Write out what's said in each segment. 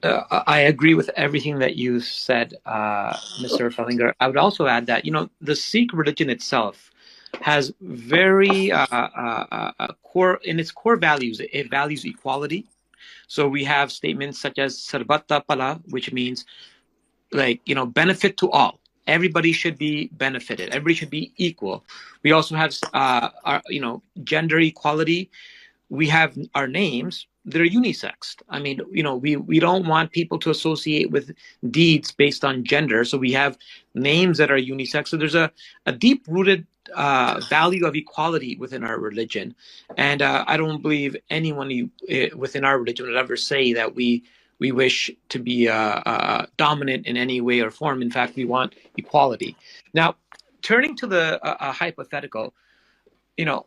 I agree with everything that you said, Mr. Fehlinger. I would also add that, the Sikh religion itself has very core, in its core values, it values equality. So we have statements such as Sarvata Pala, which means benefit to all. Everybody should be benefited. Everybody should be equal. We also have gender equality. We have our names, they're unisex. I mean, we don't want people to associate with deeds based on gender. So we have names that are unisex. So there's a deep rooted value of equality within our religion. And I don't believe anyone within our religion would ever say that we wish to be dominant in any way or form. In fact, we want equality. Now, turning to the hypothetical, you know,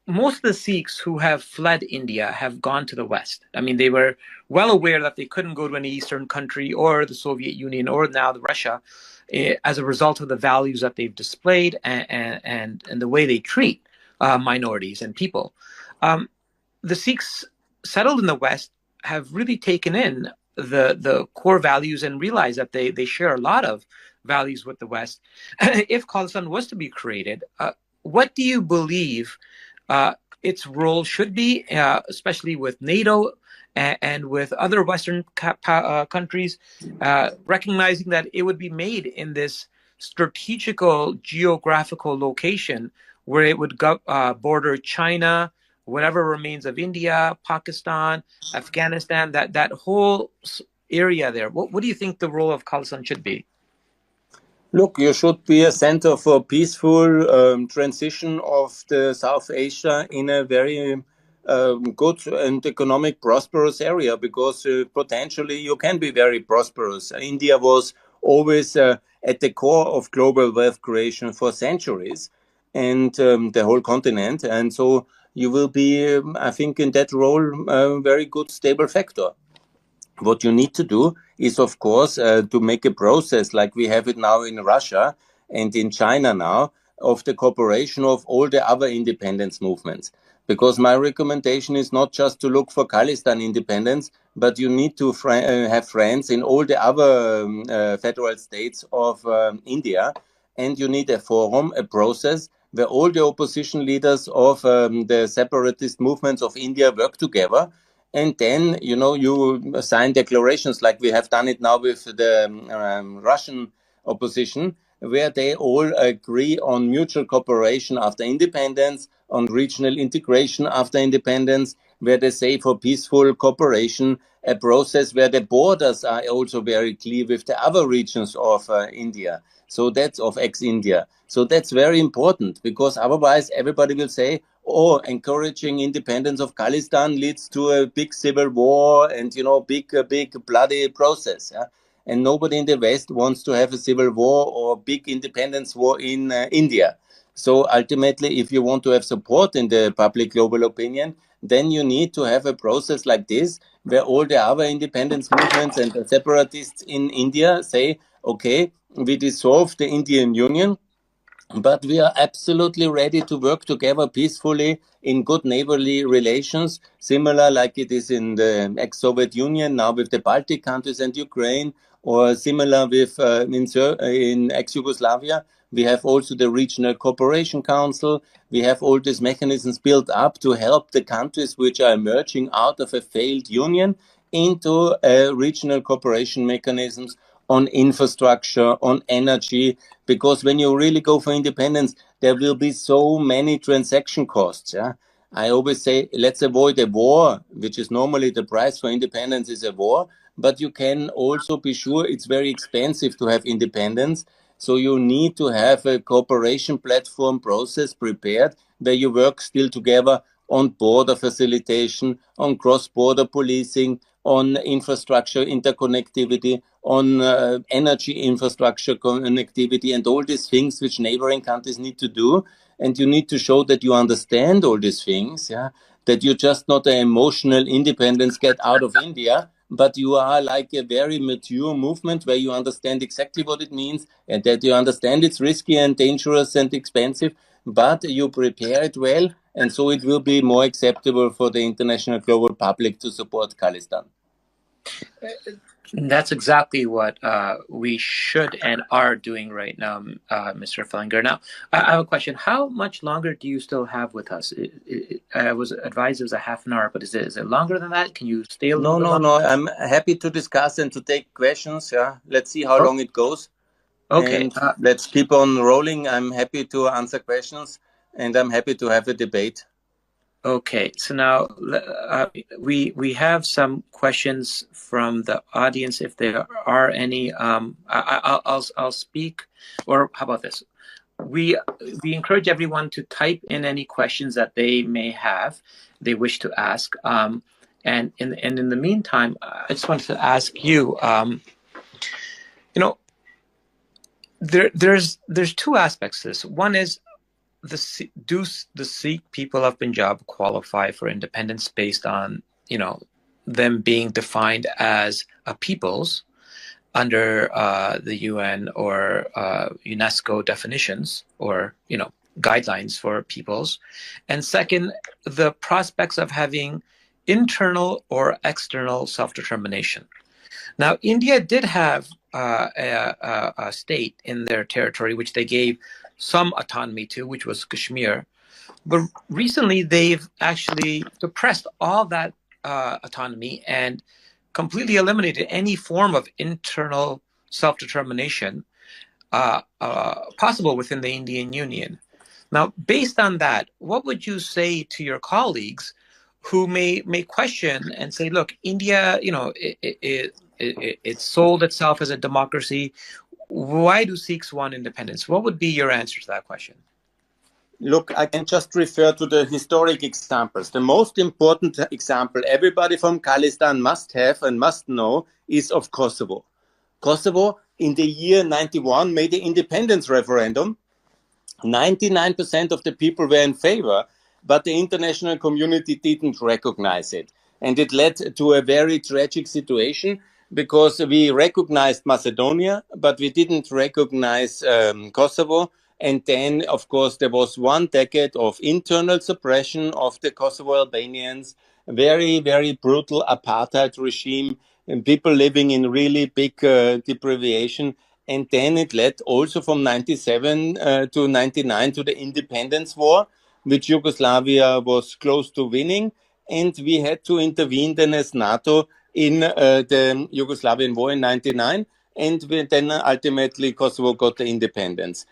most of the Sikhs who have fled India have gone to the West. I mean, they were well aware that they couldn't go to any Eastern country or the Soviet Union or now the Russia as a result of the values that they've displayed and the way they treat minorities and people. The Sikhs settled in the West have really taken in the core values and realized that they share a lot of values with the West. If Khalistan was to be created, what do you believe its role should be, especially with NATO and with other Western countries, recognizing that it would be made in this strategical geographical location where it would border China, whatever remains of India, Pakistan, Afghanistan, that whole area there. What do you think the role of Khalistan should be? Look, you should be a center for peaceful transition of the South Asia in a very good and economic prosperous area, because potentially you can be very prosperous. India was always at the core of global wealth creation for centuries, and the whole continent. And so you will be, I think, in that role, a very good stable factor. What you need to do is, of course, to make a process like we have it now in Russia and in China now, of the cooperation of all the other independence movements. Because my recommendation is not just to look for Khalistan independence, but you need to have friends in all the other federal states of India. And you need a forum, a process where all the opposition leaders of the separatist movements of India work together. And then, you sign declarations like we have done it now with the Russian opposition, where they all agree on mutual cooperation after independence, on regional integration after independence, where they say for peaceful cooperation, a process where the borders are also very clear with the other regions of India. So that's of ex-India. So that's very important, because otherwise everybody will say, oh, encouraging independence of Khalistan leads to a big civil war and, big bloody process. Yeah? And nobody in the West wants to have a civil war or big independence war in India. So ultimately, if you want to have support in the public global opinion, then you need to have a process like this, where all the other independence movements and the separatists in India say, okay, we dissolve the Indian Union, but we are absolutely ready to work together peacefully in good neighborly relations, similar like it is in the ex-Soviet Union, now with the Baltic countries and Ukraine, or similar with in ex-Yugoslavia. We have also the Regional Cooperation Council. We have all these mechanisms built up to help the countries which are emerging out of a failed union into regional cooperation mechanisms on infrastructure, on energy, because when you really go for independence, there will be so many transaction costs. Yeah? I always say, let's avoid a war, which is normally the price for independence is a war, but you can also be sure it's very expensive to have independence. So you need to have a cooperation platform process prepared where you work still together on border facilitation, on cross-border policing, on infrastructure interconnectivity, on energy infrastructure connectivity, and all these things which neighboring countries need to do. And you need to show that you understand all these things, yeah? That you're just not an emotional independence get out of India, but you are like a very mature movement where you understand exactly what it means, and that you understand it's risky and dangerous and expensive, but you prepare it well, and so it will be more acceptable for the international global public to support Khalistan. That's exactly what we should and are doing right now, Mr. Fehlinger. Now, I have a question. How much longer do you still have with us? I was advised it was a half an hour, but is it longer than that? Can you stay a little No, bit no, longer? no. I'm happy to discuss and to take questions. Yeah, let's see how Oh, long it goes, okay. and let's keep on rolling. I'm happy to answer questions, and I'm happy to have a debate. Okay, so now we have some questions from the audience, if there are any. I'll speak, or how about this? We we encourage everyone to type in any questions that they may have, they wish to ask. And in the meantime, I just wanted to ask you. You know, there's two aspects to this. One is do the Sikh people of Punjab qualify for independence based on them being defined as a peoples under the UN or UNESCO definitions or guidelines for peoples, and second, the prospects of having internal or external self-determination. Now, India did have a state in their territory which they gave some autonomy to, which was Kashmir. But recently, they've actually suppressed all that autonomy and completely eliminated any form of internal self-determination possible within the Indian Union. Now, based on that, what would you say to your colleagues who may question and say, "Look, India, it sold itself as a democracy. Why do Sikhs want independence?" What would be your answer to that question? Look, I can just refer to the historic examples. The most important example everybody from Khalistan must have and must know is of Kosovo. Kosovo, in the year 91, made the independence referendum. 99% of the people were in favor, but the international community didn't recognize it. And it led to a very tragic situation because we recognized Macedonia, but we didn't recognize Kosovo. And then, of course, there was 1 decade of internal suppression of the Kosovo Albanians, very, very brutal apartheid regime, and people living in really big deprivation. And then it led also from 97 to 99 to the independence war, which Yugoslavia was close to winning. And we had to intervene then as Nato in the Yugoslavian war in 99. And then ultimately Kosovo got the independence.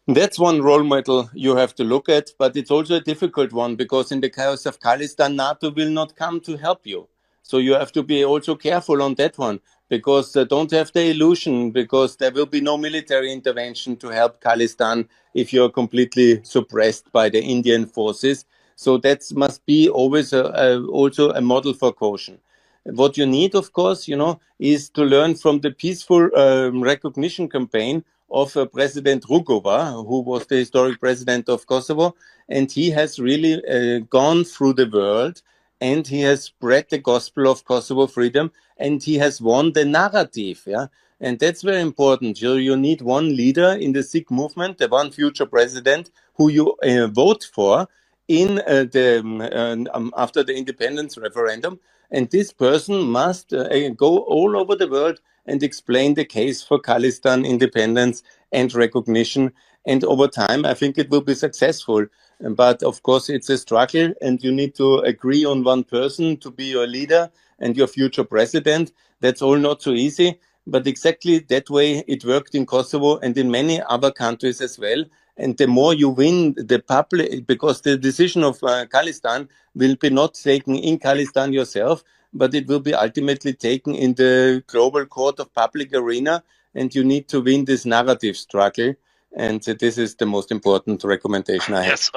That's one role model you have to look at, but it's also a difficult one because in the chaos of Khalistan, NATO will not come to help you. So you have to be also careful on that one because don't have the illusion because there will be no military intervention to help Khalistan if you're completely suppressed by the Indian forces. So that must be always also a model for caution. What you need, of course, is to learn from the peaceful recognition campaign of President Rugova, who was the historic president of Kosovo. And he has really gone through the world and he has spread the gospel of Kosovo freedom and he has won the narrative. Yeah. And that's very important. You need one leader in the Sikh movement, the one future president who you vote for in after the independence referendum. And this person must go all over the world and explain the case for Khalistan independence and recognition. And over time, I think it will be successful. But of course, it's a struggle, and you need to agree on one person to be your leader and your future president. That's all not so easy. But exactly that way it worked in Kosovo and in many other countries as well. And the more you win the public, because the decision of Khalistan will be not taken in Khalistan yourself, but it will be ultimately taken in the global court of public arena. And you need to win this narrative struggle. And this is the most important recommendation I have. Yes,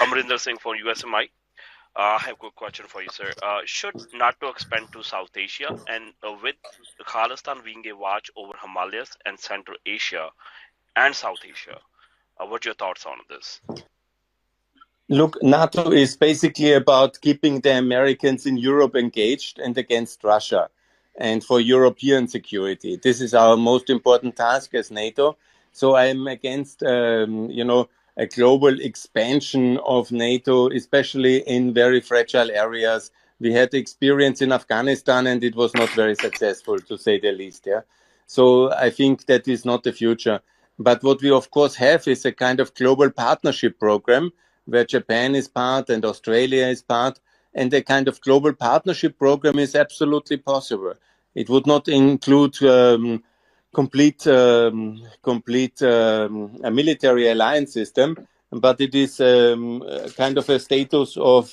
Amrinder Singh for USMI. I have a good question for you, sir. Should NATO expand to South Asia and with Khalistan being a watch over Himalayas and Central Asia and South Asia? What are your thoughts on this? Look, NATO is basically about keeping the Americans in Europe engaged and against Russia and for European security. This is our most important task as NATO. So I'm against, a global expansion of NATO, especially in very fragile areas We had experience in Afghanistan, and it was not very successful, to say the least. Yeah. So I think that is not the future. But what we of course have is a kind of global partnership program where Japan is part and Australia is part, and a kind of global partnership program is absolutely possible. It would not include complete a military alliance system, but it is kind of a status of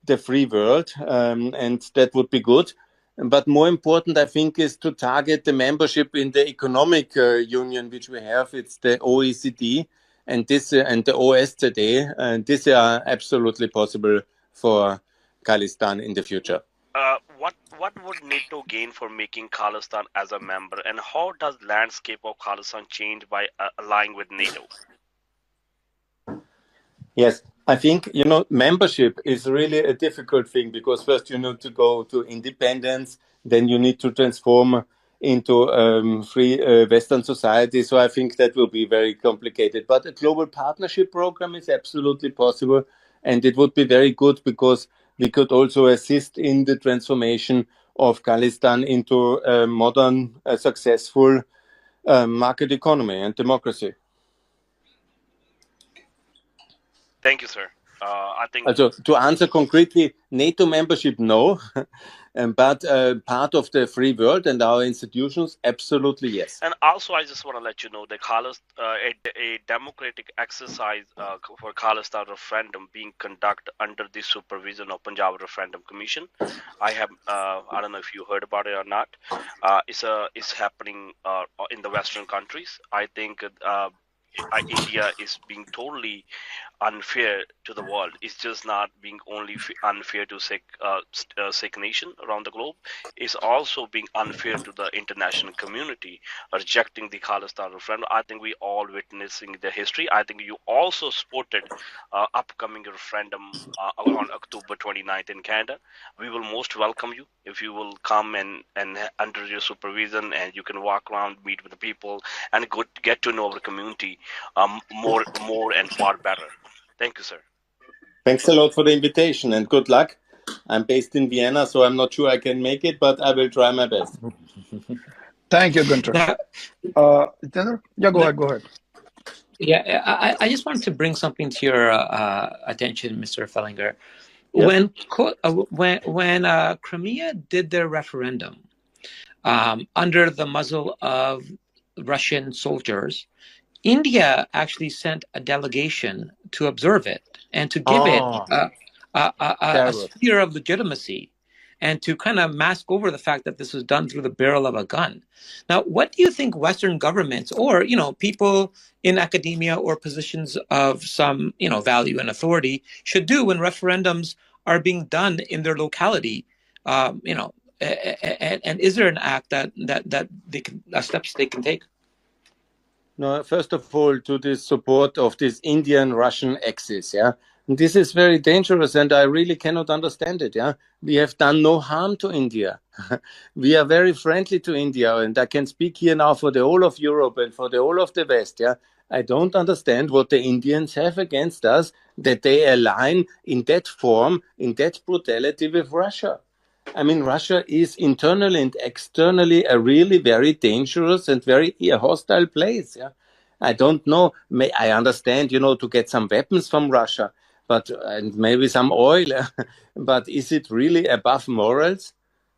the free world, and that would be good. But more important, I think, is to target the membership in the economic union which we have. It's the OECD and the OSCE, and these are absolutely possible for Khalistan in the future. What would NATO gain for making Khalistan as a member, and how does landscape of Khalistan change by allying with NATO? Yes, I think, membership is really a difficult thing because first you need to go to independence, then you need to transform into free Western society. So I think that will be very complicated. But a global partnership program is absolutely possible. And it would be very good because we could also assist in the transformation of Khalistan into a modern, successful market economy and democracy. Thank you, sir. I think. Also, to answer concretely, NATO membership, no, but part of the free world and our institutions, absolutely yes. And also, I just want to let you know that a democratic exercise for Khalistan referendum being conducted under the supervision of Punjab Referendum Commission. I don't know if you heard about it or not. It's happening in the Western countries. I think India is being totally unfair to the world. It's just not being only unfair to Sikh nation around the globe. It's also being unfair to the international community, rejecting the Khalistan referendum. I think we all witnessing the history. I think you also supported upcoming referendum on October 29th in Canada. We will most welcome you if you will come and under your supervision, and you can walk around, meet with the people, and get to know our community more and far better. Thank you, sir. Thanks a lot for the invitation and good luck. I'm based in Vienna, so I'm not sure I can make it, but I will try my best. Thank you, Gunther. Jitendra? Yeah, go ahead. Yeah, I just wanted to bring something to your attention, Mr. Fehlinger. Yes. When Crimea did their referendum under the muzzle of Russian soldiers, India actually sent a delegation to observe it and to give it a sphere of legitimacy and to kind of mask over the fact that this was done through the barrel of a gun. Now, what do you think Western governments or, people in academia or positions of some, value and authority should do when referendums are being done in their locality? And is there an act that they can, steps they can take? No, first of all, to the support of this Indian-Russian axis, yeah. And this is very dangerous, and I really cannot understand it, yeah. We have done no harm to India. We are very friendly to India, and I can speak here now for the whole of Europe and for the whole of the West, yeah. I don't understand what the Indians have against us, that they align in that form, in that brutality with Russia. I mean, Russia is internally and externally a really very dangerous and very hostile place. Yeah, I don't know. I understand, to get some weapons from Russia, and maybe some oil. But is it really above morals?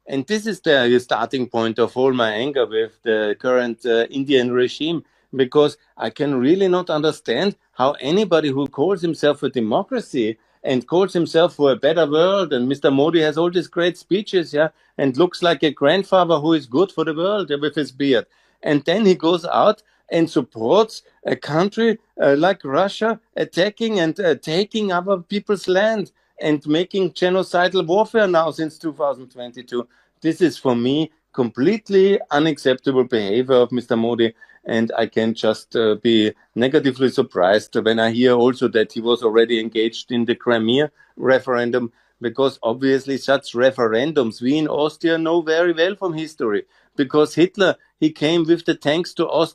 And this is the starting point of all my anger with the current Indian regime, because I can really not understand how anybody who calls himself a democracy and calls himself for a better world, and Mr. Modi has all these great speeches, yeah, and looks like a grandfather who is good for the world with his beard. And then he goes out and supports a country like Russia attacking and taking other people's land and making genocidal warfare now since 2022. This is, for me, completely unacceptable behavior of Mr. Modi. And I can just be negatively surprised when I hear also that he was already engaged in the Crimea referendum, because obviously such referendums we in Austria know very well from history, because Hitler, he came with the tanks to Austria